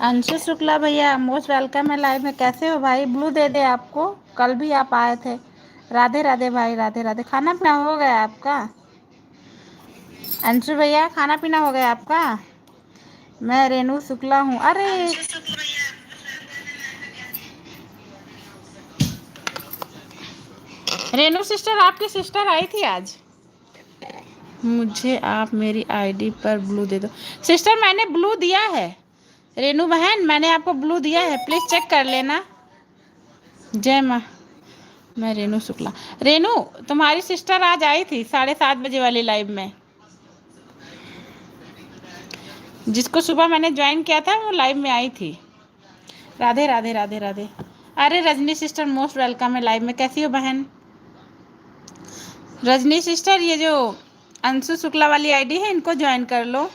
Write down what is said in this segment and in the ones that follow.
अंशु शुक्ला भैया most welcome है live में। कैसे हो भाई? ब्लू दे दे आपको। कल भी आप आए थे। राधे राधे भाई, राधे राधे। खाना पीना हो गया आपका? अंशु भैया खाना पीना हो गया आपका? मैं रेनू शुक्ला हूँ। अरे रेनू सिस्टर, आपकी सिस्टर आई थी आज। मुझे आप मेरी आईडी पर ब्लू दे दो। सिस्टर मैंने ब्लू दिया है। रेनू बहन मैंने आपको ब्लू दिया है, प्लीज चेक कर लेना। जय माँ। मैं रेनू शुक्ला। रेनू, तुम्हारी सिस्टर आज आई थी 7:30 बजे वाली लाइव में। जिसको सुबह मैंने ज्वाइन किया था वो लाइव में आई थी। राधे राधे राधे राधे। अरे रजनी सिस्टर मोस्ट वेलकम है लाइव में। कैसी हो बहन? रजनी सिस्टर, ये जो अंशु शुक्ला वाली आईडी है इनको ज्वाइन कर लो।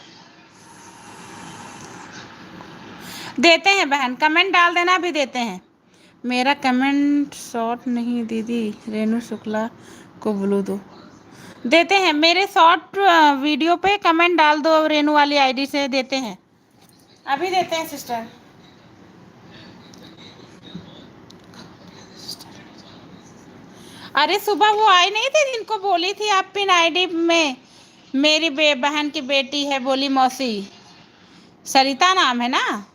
देते हैं बहन, कमेंट डाल देना, अभी देते हैं। मेरा कमेंट शॉर्ट नहीं दीदी, रेनू शुक्ला को ब्लू दो। देते हैं, मेरे शॉर्ट वीडियो पे कमेंट डाल दो, रेनू वाली आईडी से देते हैं। अभी देते हैं सिस्टर। अरे सुबह वो आई नहीं थी जिनको बोली थी आप पिन आईडी में मेरी बहन की बेटी है, बोली मौसी। सरिता नाम है ना?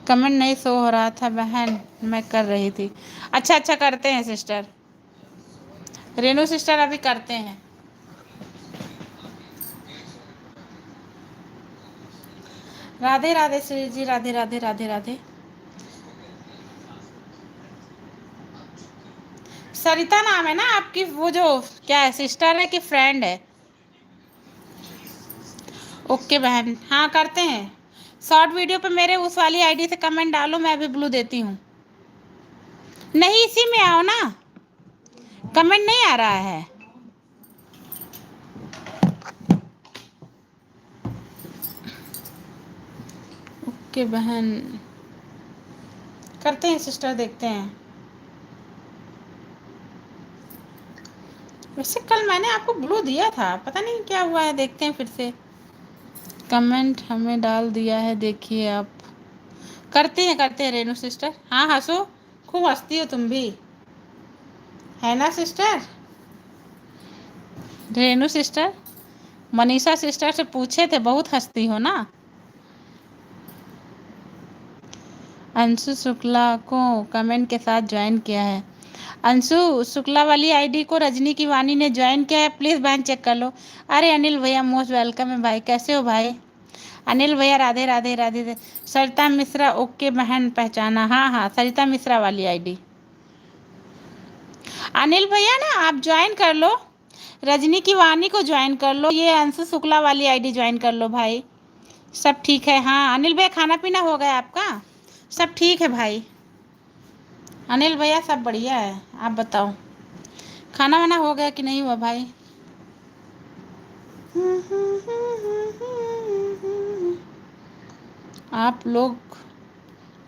कमेंट नहीं शो हो रहा था बहन, मैं कर रही थी। अच्छा अच्छा, करते हैं सिस्टर। रेनू सिस्टर अभी करते हैं। राधे राधे श्री जी, राधे राधे राधे राधे। सरिता नाम है ना आपकी? वो जो क्या है, सिस्टर है कि फ्रेंड है? ओके बहन, हाँ करते हैं। शॉर्ट वीडियो पे मेरे उस वाली आईडी से कमेंट डालो, मैं अभी ब्लू देती हूँ। नहीं, इसी में आओ ना। कमेंट नहीं आ रहा है। ओके बहन, करते हैं सिस्टर, देखते हैं। वैसे कल मैंने आपको ब्लू दिया था, पता नहीं क्या हुआ है, देखते हैं फिर से। कमेंट हमें डाल दिया है, देखिए आप। करते हैं रेनू सिस्टर। हाँ हंसो, खूब हंसती हो तुम भी, है ना sister? Renu sister, Manisha sister से पूछे थे, बहुत हंसती हो ना। अंशु शुक्ला को कमेंट के साथ ज्वाइन किया है। अंशु शुक्ला वाली आईडी को रजनी की वानी ने ज्वाइन किया है, प्लीज़ बहन चेक कर लो। अरे अनिल भैया मोस्ट वेलकम है भाई, कैसे हो भाई? अनिल भैया राधे राधे राधे राधे। सरिता मिश्रा, ओके बहन पहचाना। हाँ हाँ, सरिता मिश्रा वाली आईडी। अनिल भैया ना आप ज्वाइन कर लो, रजनी की वानी को ज्वाइन कर लो, ये अंशु शुक्ला वाली आईडी ज्वाइन कर लो भाई। सब ठीक है? हाँ अनिल भैया, खाना पीना हो गया आपका? सब ठीक है भाई। अनिल भैया सब बढ़िया है, आप बताओ खाना वाना हो गया कि नहीं हुआ भाई? आप लोग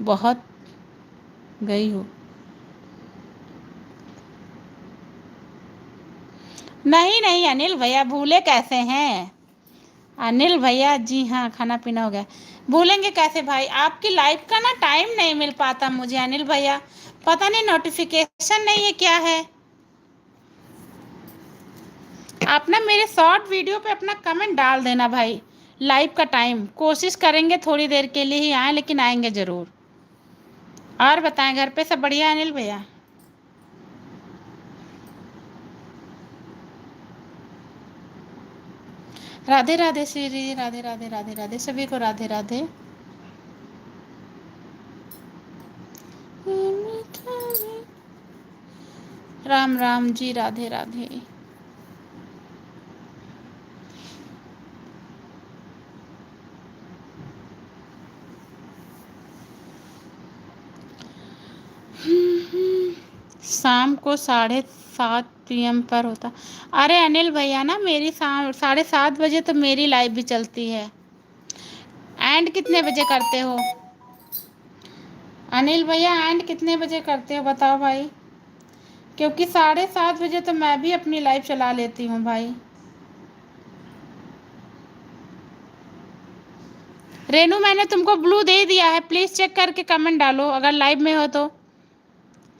बहुत गई हो। नहीं नहीं अनिल भैया, भूले कैसे हैं? अनिल भैया जी हाँ, खाना पीना हो गया। भूलेंगे कैसे भाई, आपकी लाइफ का ना टाइम नहीं मिल पाता मुझे अनिल भैया, पता नहीं नोटिफिकेशन नहीं है क्या है। आप ना मेरे शॉर्ट वीडियो पे अपना कमेंट डाल देना भाई। लाइव का टाइम कोशिश करेंगे थोड़ी देर के लिए ही आए, लेकिन आएंगे ज़रूर। और बताएं, घर पे सब बढ़िया है अनिल भैया? राधे राधे श्री, राधे राधे राधे राधे, सभी को राधे राधे। राम राम जी, राधे राधे। शाम को 7:30 PM पर होता। अरे अनिल भैया ना, मेरी शाम 7:30 बजे तो मेरी लाइव भी चलती है। एंड कितने बजे करते हो अनिल भैया? एंड कितने बजे करते हो बताओ भाई, क्योंकि 7:30 बजे तो मैं भी अपनी लाइव चला लेती हूँ भाई। रेनू मैंने तुमको ब्लू दे दिया है, प्लीज चेक करके कमेंट डालो अगर लाइव में हो तो।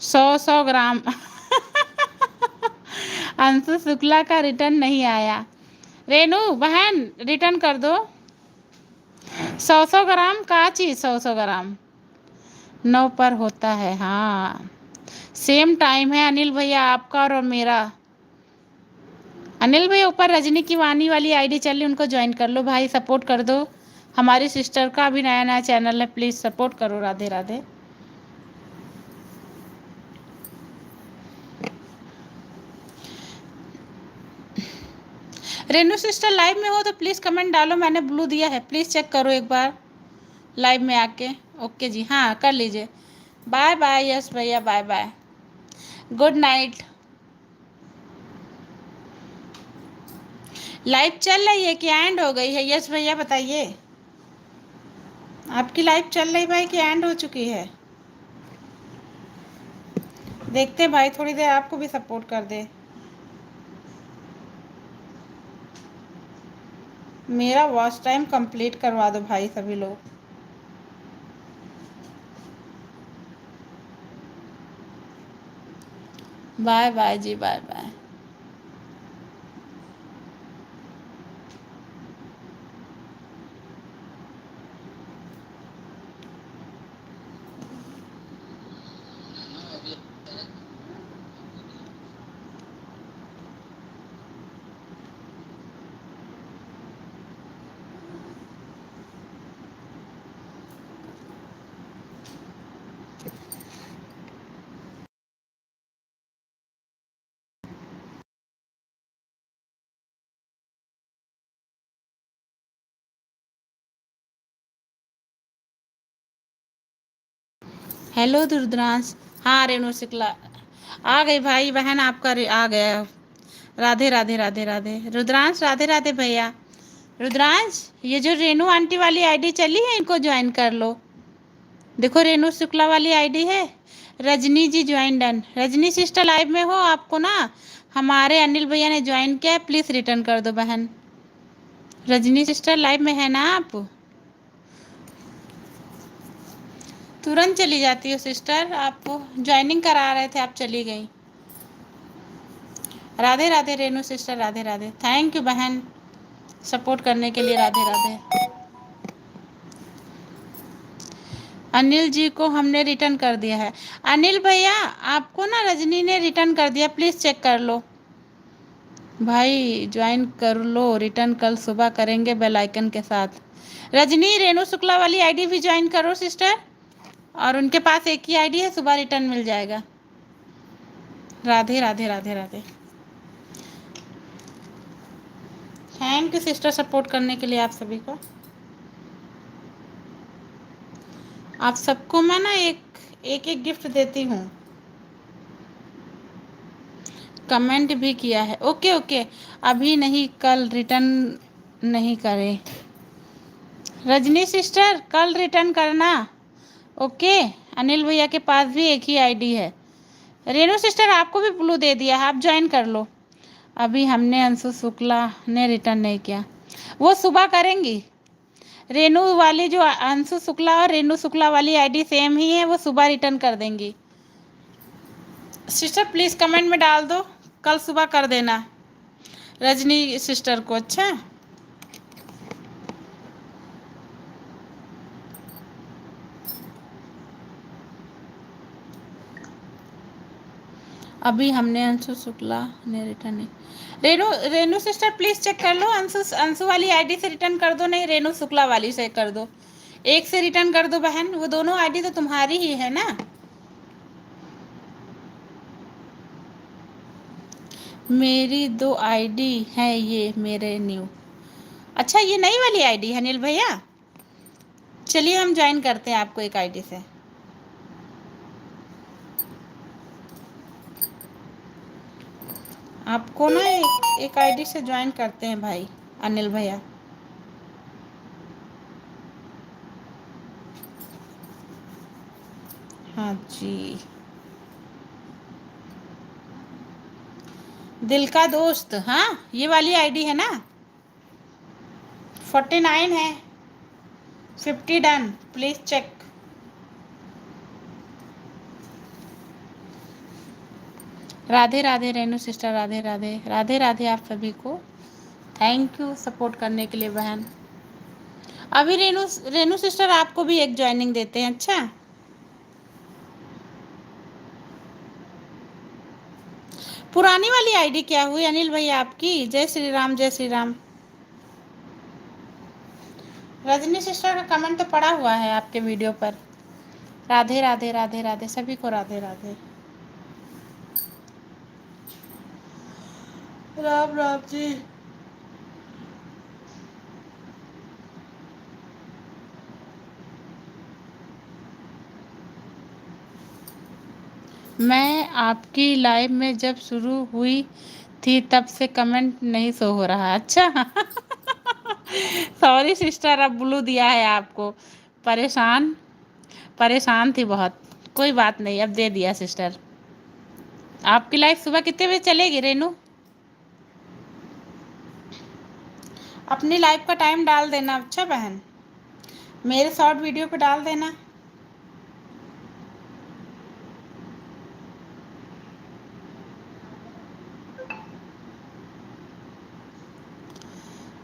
100 ग्राम अंशु शुक्ला का रिटर्न नहीं आया। रेनू बहन रिटर्न कर दो। 100 ग्राम का चीज, 100 ग्राम 9 पर होता है। हाँ सेम टाइम है अनिल भैया आपका और मेरा। अनिल भैया ऊपर रजनी की वानी वाली आईडी चल रही, उनको ज्वाइन कर लो भाई, सपोर्ट कर दो। हमारी सिस्टर का अभी नया नया चैनल है, प्लीज सपोर्ट करो। राधे राधे। रेनू सिस्टर लाइव में हो तो प्लीज कमेंट डालो, मैंने ब्लू दिया है, प्लीज चेक करो एक बार लाइव में आके। ओके जी, हाँ कर लीजिए। बाय बाय यस भैया, bye bye, good night. Live चल रही है कि एंड हो गई है? यस भैया बताइए, आपकी लाइव चल रही भाई कि एंड हो चुकी है? देखते भाई, थोड़ी देर आपको भी सपोर्ट कर दे। मेरा वॉच टाइम कंप्लीट करवा दो भाई सभी लोग। बाय बाय जी, बाय बाय। हेलो रुद्रांश। हाँ रेणु शुक्ला आ गई भाई बहन, आपका आ गया। राधे राधे राधे राधे रुद्रांश, राधे राधे भैया। रुद्रांश ये जो रेणु आंटी वाली आईडी चली है इनको ज्वाइन कर लो। देखो रेणु शुक्ला वाली आईडी है। Rajni ji join done. Rajni sister live में हो? आपको ना हमारे अनिल भैया ने ज्वाइन किया है, प्लीज रिटर्न कर दो बहन। रजनी सिस्टर लाइव में है ना आप? तुरंत चली जाती हो सिस्टर, आपको ज्वाइनिंग करा रहे थे आप चली गई। Radhe Radhe Renu sister, Radhe Radhe. Thank you बहन सपोर्ट करने के लिए, राधे राधे। अनिल जी को हमने रिटर्न कर दिया है। अनिल भैया आपको ना रजनी ने रिटर्न कर दिया, प्लीज़ चेक कर लो भाई, ज्वाइन कर लो। रिटर्न कल सुबह करेंगे बेल आइकन के साथ। रजनी रेणु शुक्ला वाली आईडी भी ज्वाइन करो सिस्टर, और उनके पास एक ही आईडी है, सुबह रिटर्न मिल जाएगा। Radhe Radhe Radhe Radhe. Thank you sister support करने के लिए आप सभी को। आप सबको मैं ना एक गिफ्ट देती हूँ। कमेंट भी किया है। ओके ओके, अभी नहीं, कल रिटर्न नहीं करें। रजनी सिस्टर कल रिटर्न करना। ओके, अनिल भैया के पास भी एक ही आईडी है। रेणु सिस्टर आपको भी ब्लू दे दिया है, आप ज्वाइन कर लो। अभी हमने अंशु शुक्ला ने रिटर्न नहीं किया, वो सुबह करेंगी। रेणु वाली जो अंशु शुक्ला और रेणु शुक्ला वाली आईडी सेम ही है, वो सुबह रिटर्न कर देंगी। सिस्टर प्लीज़ कमेंट में डाल दो, कल सुबह कर देना रजनी सिस्टर को। अच्छा अभी हमने अंशु शुक्ला ने रिटर्न नहीं। रेणु सिस्टर प्लीज़ चेक कर लो, अंशु वाली आईडी से रिटर्न कर दो, नहीं रेणु शुक्ला वाली से कर दो। एक से रिटर्न कर दो बहन, वो दोनों आईडी तो तुम्हारी ही है ना। मेरी 2 आईडी है, ये मेरे न्यू। अच्छा ये नई वाली आईडी है अनिल भैया। चलिए हम ज्वाइन करते हैं आपको एक आईडी से। आपको ना एक आईडी से ज्वाइन करते हैं भाई अनिल भैया। हाँ जी, दिल का दोस्त, हाँ ये वाली आईडी है ना। 49 है। 50 done, please check. Radhe Radhe Renu sister, Radhe Radhe, Radhe Radhe आप सभी को। थैंक यू सपोर्ट करने के लिए बहन। अभी रेनू रेनू सिस्टर आपको भी एक ज्वाइनिंग देते हैं। अच्छा, पुरानी वाली आईडी क्या हुई अनिल भैया आपकी? जय श्री राम, जय श्री राम। रजनी सिस्टर का कमेंट तो पड़ा हुआ है आपके वीडियो पर। राधे राधे, राधे राधे सभी को, राधे राधे। राम राम जी। मैं आपकी लाइव में जब शुरू हुई थी तब से कमेंट नहीं शो हो रहा। अच्छा सॉरी सिस्टर, अब ब्लू दिया है आपको। परेशान परेशान थी बहुत। कोई बात नहीं, अब दे दिया सिस्टर। आपकी लाइव सुबह कितने बजे चलेगी रेनू? अपनी लाइव का टाइम डाल देना। अच्छा बहन, मेरे शॉर्ट वीडियो पे डाल देना।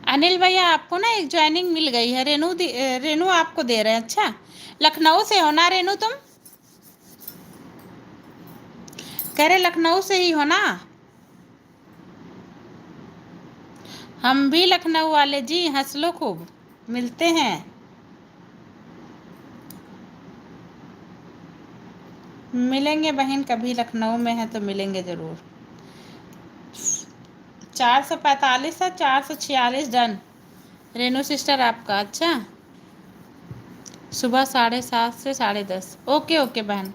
अनिल भैया आपको ना एक ज्वाइनिंग मिल गई है। रेनू आपको दे रहे हैं। अच्छा, लखनऊ से हो ना रेनू तुम? कह रहे लखनऊ से ही हो ना? हम भी लखनऊ वाले जी, हंस लो खूब, मिलते हैं। मिलेंगे बहन, कभी लखनऊ में है तो मिलेंगे ज़रूर। 445 है, 446 डन रेनू सिस्टर आपका। अच्छा, सुबह 7:30 से 10:30। ओके ओके बहन,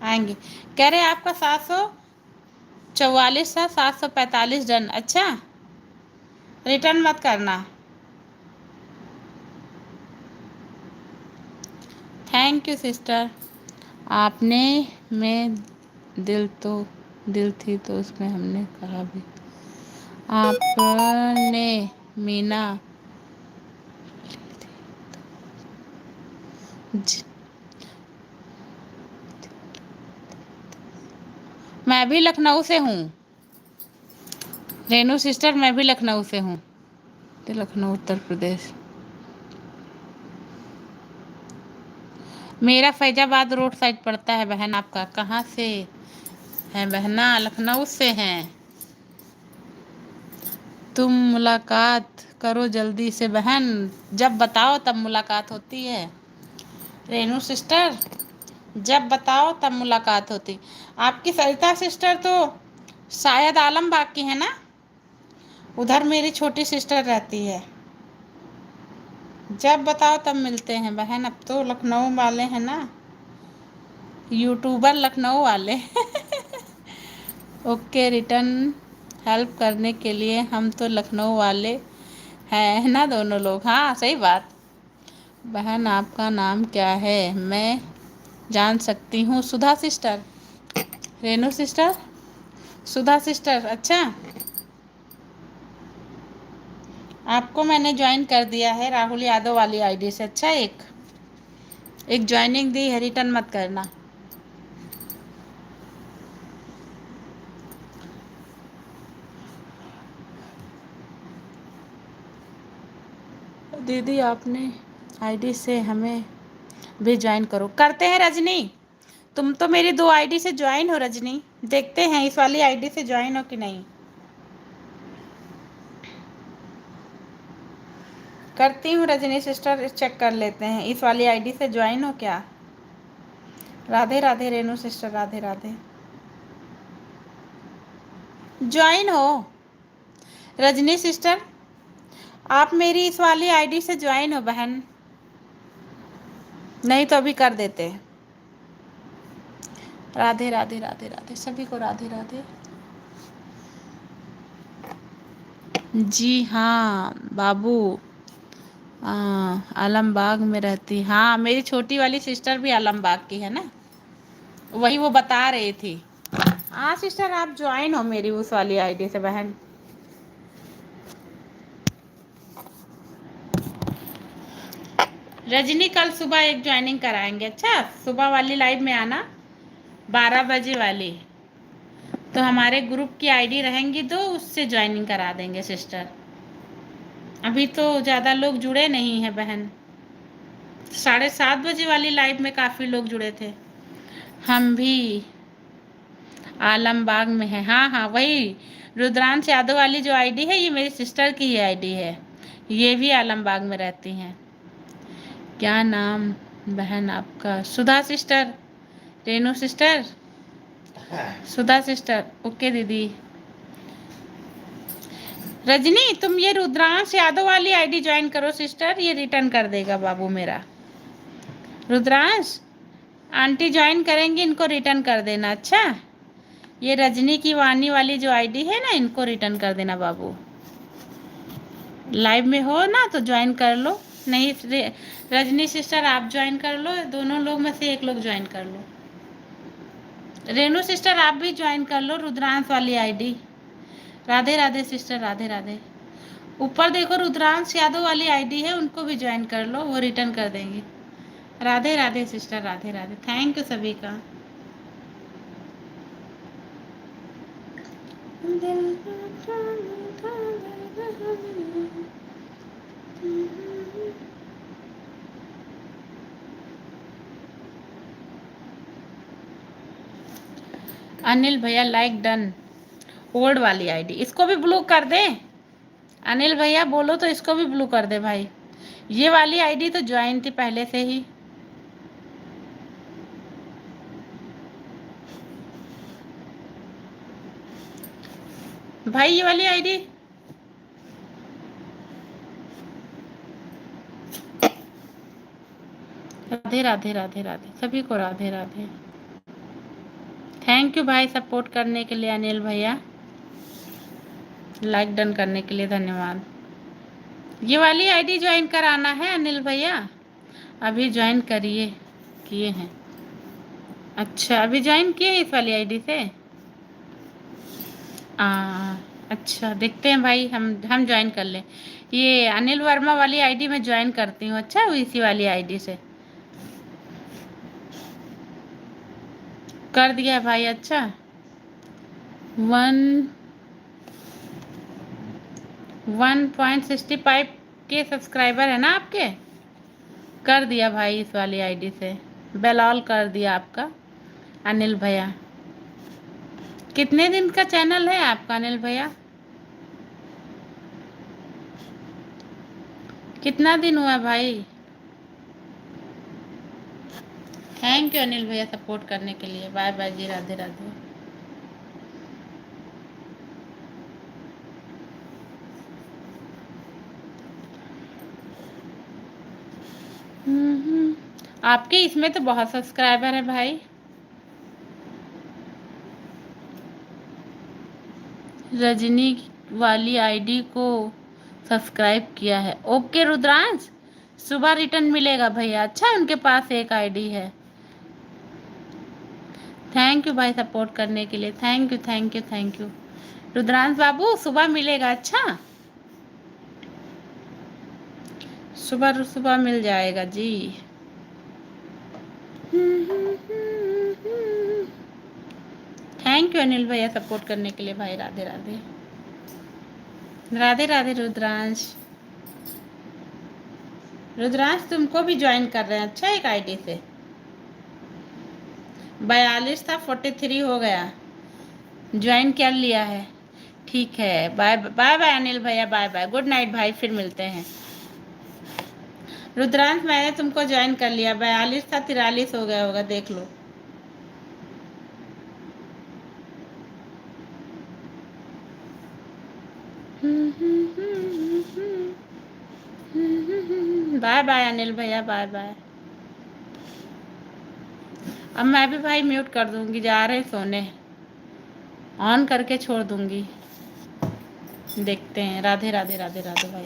आएंगे। कह रहे आपका 744 था, 745 डन। अच्छा, रिटर्न मत करना। Thank you sister. आपने में दिल थी तो उसमें हमने कहा भी। आपने मीना ज- मैं भी लखनऊ से हूँ रेनू सिस्टर, मैं भी लखनऊ से हूँ। लखनऊ उत्तर प्रदेश। मेरा फैजाबाद रोड साइड पड़ता है बहन। आपका कहाँ से है बहना? लखनऊ से हैं। तुम मुलाकात करो जल्दी से बहन, जब बताओ तब मुलाकात होती है रेनू सिस्टर। जब बताओ तब मुलाकात होती। आपकी सरिता सिस्टर तो शायद आलमबाग की है ना? उधर मेरी छोटी सिस्टर रहती है। जब बताओ तब मिलते हैं बहन। अब तो लखनऊ वाले हैं ना, यूट्यूबर लखनऊ वाले ओके, रिटर्न हेल्प करने के लिए हम तो लखनऊ वाले हैं ना दोनों लोग। हाँ सही बात। बहन आपका नाम क्या है, मैं जान सकती हूँ? सुधा सिस्टर, रेनू सिस्टर, सुधा सिस्टर। अच्छा, आपको मैंने ज्वाइन कर दिया है राहुल यादव वाली आईडी से। अच्छा, एक ज्वाइनिंग दी है, रिटर्न मत करना। दीदी आपने आईडी से हमें भी ज्वाइन करो। करते हैं रजनी, तुम तो मेरी 2 आईडी से ज्वाइन हो रजनी। देखते हैं इस वाली आईडी से ज्वाइन हो कि नहीं। करती हूँ रजनी सिस्टर, चेक कर लेते हैं इस वाली आईडी से ज्वाइन हो क्या। राधे राधे रेनू सिस्टर, राधे राधे। ज्वाइन हो रजनी सिस्टर, आप मेरी इस वाली आईडी से ज्वाइन हो बहन, नहीं तो अभी कर देते हैं। राधे राधे, राधे राधे सभी को, राधे राधे। जी हाँ बाबू, आलमबाग में रहती। हाँ, मेरी छोटी वाली सिस्टर भी आलमबाग की है ना, वही वो बता रही थी। हाँ सिस्टर, आप ज्वाइन हो मेरी उस वाली आईडी से बहन। रजनी कल सुबह एक ज्वाइनिंग कराएंगे। अच्छा, सुबह वाली लाइव में आना, 12 बजे वाली। तो हमारे ग्रुप की आईडी रहेंगी तो उससे ज्वाइनिंग करा देंगे सिस्टर। अभी तो ज़्यादा लोग जुड़े नहीं हैं बहन। 7:30 बजे वाली लाइव में काफ़ी लोग जुड़े थे। हम भी आलमबाग में है। हाँ हाँ, वही रुद्रांश यादव वाली जो आईडी है, ये मेरी सिस्टर की ही आईडी है। ये भी आलमबाग में रहती हैं। क्या नाम बहन आपका? सुधा सिस्टर, रेनू सिस्टर, सुधा सिस्टर। ओके दीदी। रजनी, तुम ये रुद्रांश यादव वाली आईडी ज्वाइन करो सिस्टर, ये रिटर्न कर देगा बाबू मेरा। रुद्रांश आंटी ज्वाइन करेंगी, इनको रिटर्न कर देना। अच्छा, ये रजनी की वानी वाली जो आईडी है ना, इनको रिटर्न कर देना बाबू। लाइव में हो ना तो ज्वाइन कर लो। नहीं रजनी सिस्टर आप ज्वाइन कर लो, दोनों लोग में से एक लोग ज्वाइन कर लो। रेनू सिस्टर आप भी ज्वाइन कर लो रुद्रांश वाली आईडी। राधे राधे सिस्टर, राधे राधे। ऊपर देखो रुद्रांश यादव वाली आईडी है, उनको भी ज्वाइन कर लो, वो रिटर्न कर देंगी। Radhe Radhe sister, Radhe Radhe. Thank you सभी का। अनिल भैया लाइक डन। ओल्ड वाली आईडी, इसको भी ब्लू कर दे। अनिल भैया बोलो तो इसको भी ब्लू कर दे भाई। ये वाली आईडी तो ज्वाइन थी पहले से ही। भाई ये वाली आईडी राधे राधे राधे राधे सभी को, राधे राधे। थैंक यू भाई सपोर्ट करने के लिए अनिल भैया, लाइक डन करने के लिए धन्यवाद। ये वाली आईडी ज्वाइन कराना है अनिल भैया, अभी ज्वाइन करिए, किए हैं। अच्छा, अभी ज्वाइन किए इस वाली आईडी से। अच्छा देखते हैं भाई, हम ज्वाइन कर लें। ये अनिल वर्मा वाली आईडी में ज्वाइन करती हूँ। अच्छा, इसी वाली आईडी से कर दिया है भाई। अच्छा, 1.65 के सब्सक्राइबर है ना आपके। कर दिया भाई इस वाली आईडी से, बेलॉल कर दिया आपका अनिल भैया। कितने दिन का चैनल है आपका अनिल भैया? कितना दिन हुआ भाई? थैंक यू अनिल भैया सपोर्ट करने के लिए। बाय बाय जी, राधे राधे। आपके इसमें तो बहुत सब्सक्राइबर है भाई। रजनी वाली आईडी को सब्सक्राइब किया है। ओके रुद्रांश, सुबह रिटर्न मिलेगा भैया। अच्छा, उनके पास एक आईडी है। थैंक यू भाई सपोर्ट करने के लिए। Thank you thank you thank you. Rudransh बाबू सुबह मिलेगा। अच्छा, सुबह सुबह मिल जाएगा जी। थैंक यू अनिल भैया सपोर्ट करने के लिए भाई। राधे राधे, राधे राधे रुद्रांश। रुद्रांश तुमको भी ज्वाइन कर रहे हैं। अच्छा, एक आईडी से 42 था, 43 हो गया, ज्वाइन कर लिया है। ठीक है, बाय बाय बाय अनिल भैया, बाय बाय, गुड नाइट भाई, फिर मिलते हैं। रुद्रांश मैंने तुमको ज्वाइन कर लिया, 42 था 43 हो गया होगा, देख लो। बाय बाय अनिल भैया, बाय बाय। अब मैं भी भाई म्यूट कर दूंगी, जा रहे सोने, ऑन करके छोड़ दूंगी। देखते हैं। राधे राधे राधे राधे भाई।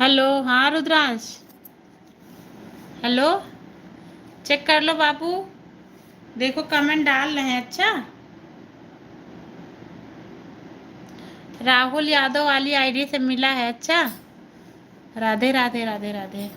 हेलो, हाँ रुद्रांश, हेलो, चेक कर लो बाबू, देखो कमेंट डाल रहे हैं। अच्छा, राहुल यादव वाली आईडी से मिला है। अच्छा, राधे राधे राधे राधे।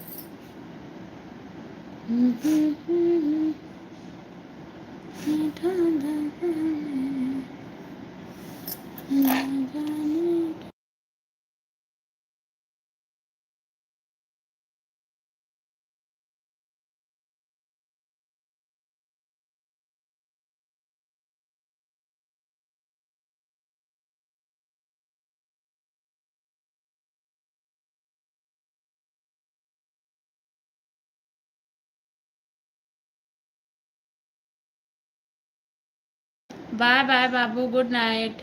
बाय बाय बाबू, गुड नाइट।